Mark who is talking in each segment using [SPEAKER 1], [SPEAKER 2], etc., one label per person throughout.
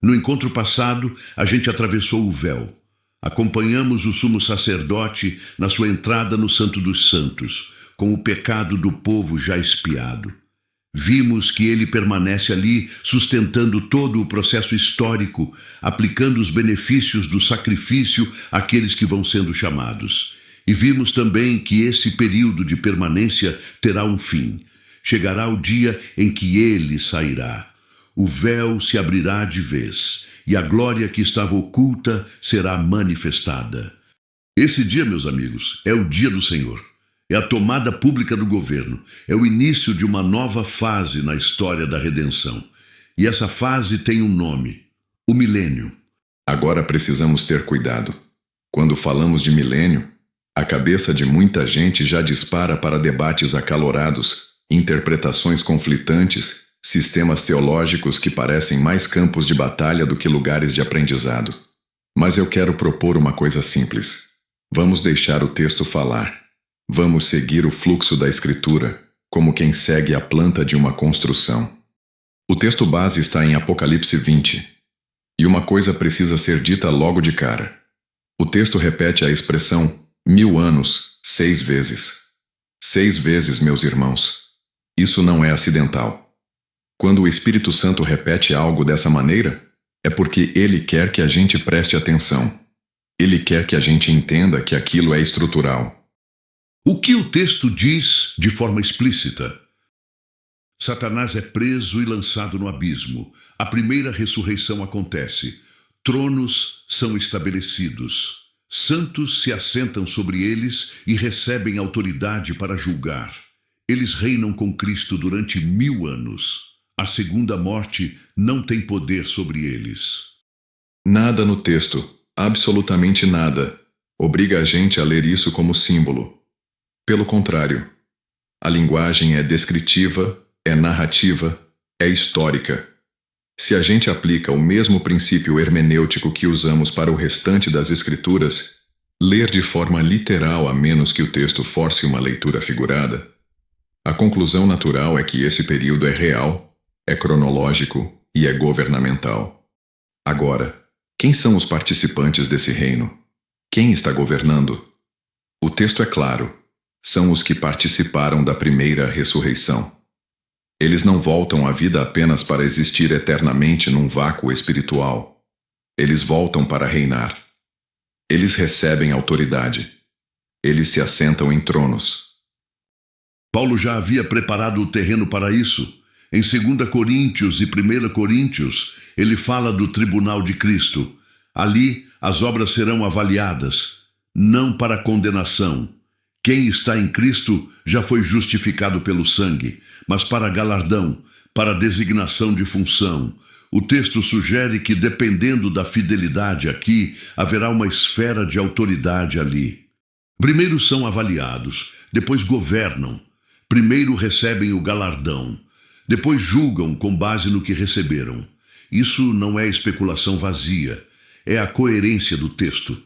[SPEAKER 1] No encontro passado, a gente atravessou o véu. Acompanhamos o sumo sacerdote na sua entrada no Santo dos Santos, com o pecado do povo já expiado. Vimos que ele permanece ali, sustentando todo o processo histórico, aplicando os benefícios do sacrifício àqueles que vão sendo chamados. E vimos também que esse período de permanência terá um fim. Chegará o dia em que ele sairá. O véu se abrirá de vez, e a glória que estava oculta será manifestada. Esse dia, meus amigos, é o dia do Senhor. É a tomada pública do governo. É o início de uma nova fase na história da redenção. E essa fase tem um nome: o milênio.
[SPEAKER 2] Agora precisamos ter cuidado. Quando falamos de milênio, a cabeça de muita gente já dispara para debates acalorados, interpretações conflitantes, sistemas teológicos que parecem mais campos de batalha do que lugares de aprendizado. Mas eu quero propor uma coisa simples. Vamos deixar o texto falar. Vamos seguir o fluxo da Escritura, como quem segue a planta de uma construção. O texto base está em Apocalipse 20. E uma coisa precisa ser dita logo de cara. O texto repete a expressão 1000 anos 6 vezes. 6 vezes, meus irmãos. Isso não é acidental. Quando o Espírito Santo repete algo dessa maneira, é porque ele quer que a gente preste atenção. Ele quer que a gente entenda que aquilo é estrutural.
[SPEAKER 1] O que o texto diz de forma explícita? Satanás é preso e lançado no abismo. A primeira ressurreição acontece. Tronos são estabelecidos. Santos se assentam sobre eles e recebem autoridade para julgar. Eles reinam com Cristo durante 1000 anos. A segunda morte não tem poder sobre eles.
[SPEAKER 2] Nada no texto, absolutamente nada, obriga a gente a ler isso como símbolo. Pelo contrário, a linguagem é descritiva, é narrativa, é histórica. Se a gente aplica o mesmo princípio hermenêutico que usamos para o restante das Escrituras, ler de forma literal a menos que o texto force uma leitura figurada, a conclusão natural é que esse período é real, é cronológico e é governamental. Agora, quem são os participantes desse reino? Quem está governando? O texto é claro. São os que participaram da primeira ressurreição. Eles não voltam à vida apenas para existir eternamente num vácuo espiritual. Eles voltam para reinar. Eles recebem autoridade. Eles se assentam em tronos.
[SPEAKER 1] Paulo já havia preparado o terreno para isso. Em 2 Coríntios e 1 Coríntios, ele fala do tribunal de Cristo. Ali, as obras serão avaliadas, não para condenação. Quem está em Cristo já foi justificado pelo sangue, mas para galardão, para designação de função. O texto sugere que, dependendo da fidelidade aqui, haverá uma esfera de autoridade ali. Primeiro são avaliados, depois governam. Primeiro recebem o galardão, depois julgam com base no que receberam. Isso não é especulação vazia, é a coerência do texto.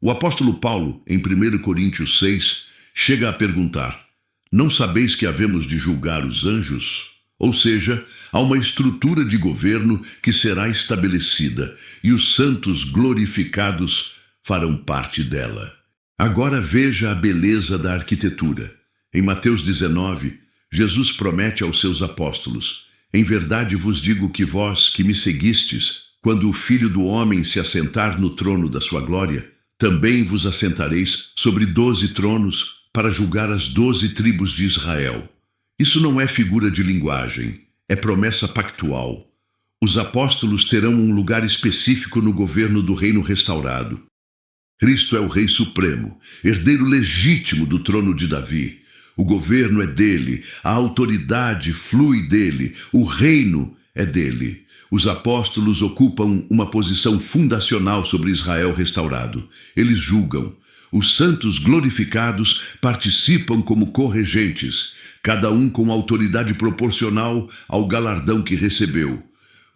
[SPEAKER 1] O apóstolo Paulo, em 1 Coríntios 6, chega a perguntar: não sabeis que havemos de julgar os anjos? Ou seja, há uma estrutura de governo que será estabelecida e os santos glorificados farão parte dela. Agora veja a beleza da arquitetura. Em Mateus 19, Jesus promete aos seus apóstolos: em verdade vos digo que vós, que me seguistes, quando o Filho do Homem se assentar no trono da sua glória, também vos assentareis sobre 12 tronos para julgar as 12 tribos de Israel. Isso não é figura de linguagem, é promessa pactual. Os apóstolos terão um lugar específico no governo do reino restaurado. Cristo é o Rei Supremo, herdeiro legítimo do trono de Davi. O governo é dele, a autoridade flui dele, o reino é dele. Os apóstolos ocupam uma posição fundacional sobre Israel restaurado. Eles julgam. Os santos glorificados participam como corregentes, cada um com autoridade proporcional ao galardão que recebeu.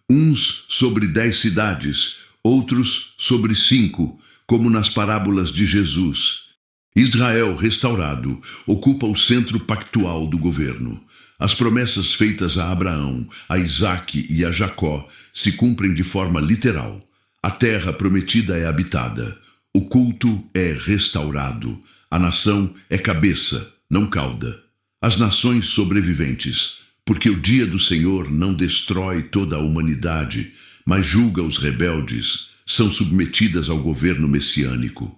[SPEAKER 1] Uns sobre 10 cidades, outros sobre 5, como nas parábolas de Jesus. Israel restaurado ocupa o centro pactual do governo. As promessas feitas a Abraão, a Isaque e a Jacó se cumprem de forma literal. A terra prometida é habitada, o culto é restaurado, a nação é cabeça, não cauda. As nações sobreviventes, porque o dia do Senhor não destrói toda a humanidade, mas julga os rebeldes, são submetidas ao governo messiânico.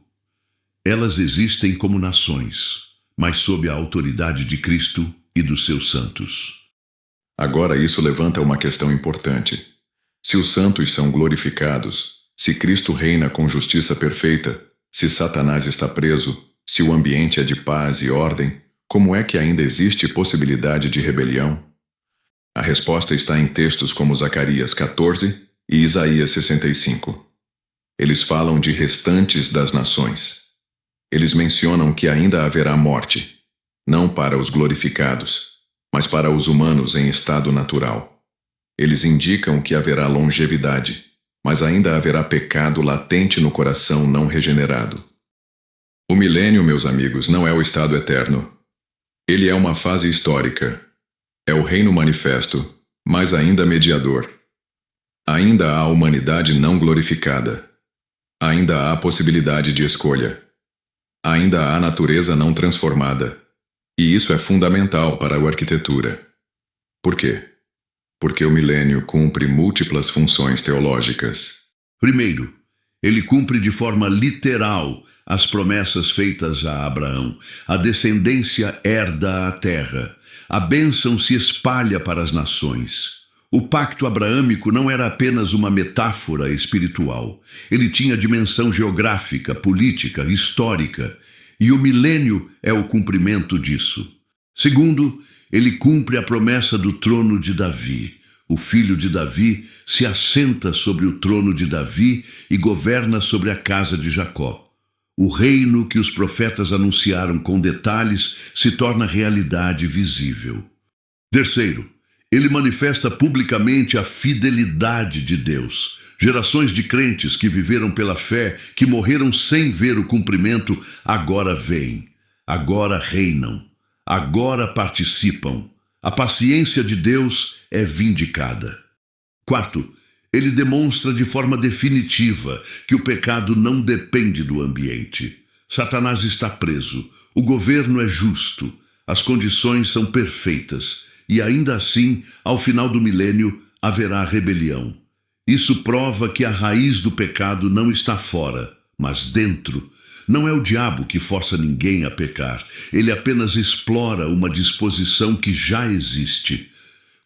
[SPEAKER 1] Elas existem como nações, mas sob a autoridade de Cristo e dos seus santos.
[SPEAKER 2] Agora isso levanta uma questão importante. Se os santos são glorificados, se Cristo reina com justiça perfeita, se Satanás está preso, se o ambiente é de paz e ordem, como é que ainda existe possibilidade de rebelião? A resposta está em textos como Zacarias 14 e Isaías 65. Eles falam de restantes das nações. Eles mencionam que ainda haverá morte, não para os glorificados, mas para os humanos em estado natural. Eles indicam que haverá longevidade, mas ainda haverá pecado latente no coração não regenerado. O milênio, meus amigos, não é o estado eterno. Ele é uma fase histórica. É o reino manifesto, mas ainda mediador. Ainda há humanidade não glorificada. Ainda há possibilidade de escolha. Ainda há natureza não transformada. E isso é fundamental para a arquitetura. Por quê? Porque o milênio cumpre múltiplas funções teológicas.
[SPEAKER 1] Primeiro, ele cumpre de forma literal as promessas feitas a Abraão. A descendência herda a terra. A bênção se espalha para as nações. O pacto abraâmico não era apenas uma metáfora espiritual. Ele tinha dimensão geográfica, política, histórica. E o milênio é o cumprimento disso. Segundo, ele cumpre a promessa do trono de Davi. O filho de Davi se assenta sobre o trono de Davi e governa sobre a casa de Jacó. O reino que os profetas anunciaram com detalhes se torna realidade visível. Terceiro, ele manifesta publicamente a fidelidade de Deus. Gerações de crentes que viveram pela fé, que morreram sem ver o cumprimento, agora veem, agora reinam, agora participam. A paciência de Deus é vindicada. Quarto, ele demonstra de forma definitiva que o pecado não depende do ambiente. Satanás está preso, o governo é justo, as condições são perfeitas, e ainda assim, ao final do milênio, haverá rebelião. Isso prova que a raiz do pecado não está fora, mas dentro. Não é o diabo que força ninguém a pecar, ele apenas explora uma disposição que já existe.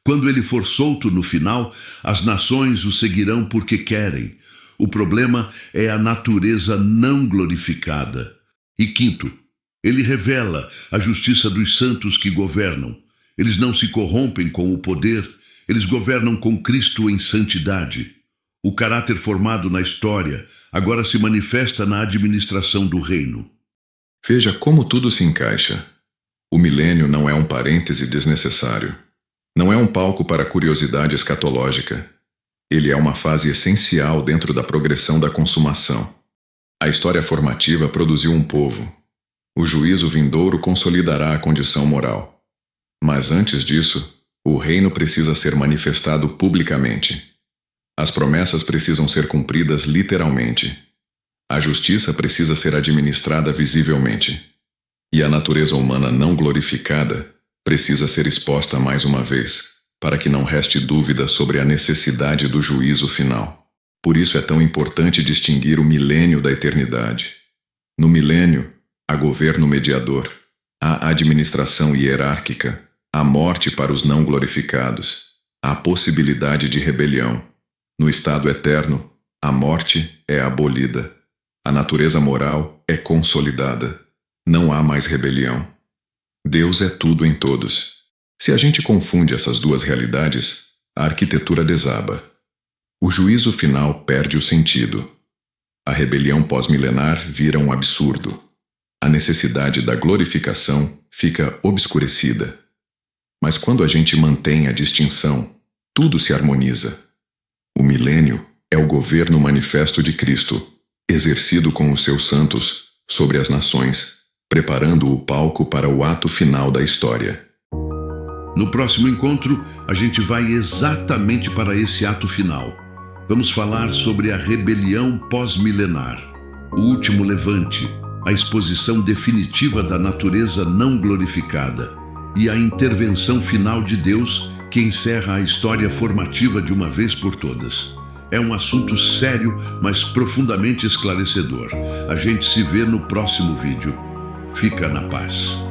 [SPEAKER 1] Quando ele for solto no final, as nações o seguirão porque querem. O problema é a natureza não glorificada. E quinto, ele revela a justiça dos santos que governam. Eles não se corrompem com o poder, eles governam com Cristo em santidade. O caráter formado na história agora se manifesta na administração do reino.
[SPEAKER 2] Veja como tudo se encaixa. O milênio não é um parêntese desnecessário. Não é um palco para curiosidade escatológica. Ele é uma fase essencial dentro da progressão da consumação. A história formativa produziu um povo. O juízo vindouro consolidará a condição moral. Mas antes disso, o reino precisa ser manifestado publicamente. As promessas precisam ser cumpridas literalmente. A justiça precisa ser administrada visivelmente. E a natureza humana não glorificada precisa ser exposta mais uma vez, para que não reste dúvida sobre a necessidade do juízo final. Por isso é tão importante distinguir o milênio da eternidade. No milênio, há governo mediador, há administração hierárquica, há morte para os não glorificados, há possibilidade de rebelião. No estado eterno, a morte é abolida. A natureza moral é consolidada. Não há mais rebelião. Deus é tudo em todos. Se a gente confunde essas duas realidades, a arquitetura desaba. O juízo final perde o sentido. A rebelião pós-milenar vira um absurdo. A necessidade da glorificação fica obscurecida. Mas quando a gente mantém a distinção, tudo se harmoniza. O milênio é o governo manifesto de Cristo, exercido com os seus santos sobre as nações, preparando o palco para o ato final da história.
[SPEAKER 1] No próximo encontro, a gente vai exatamente para esse ato final. Vamos falar sobre a rebelião pós-milenar, o último levante, a exposição definitiva da natureza não glorificada e a intervenção final de Deus que encerra a história formativa de uma vez por todas. É um assunto sério, mas profundamente esclarecedor. A gente se vê no próximo vídeo. Fica na paz.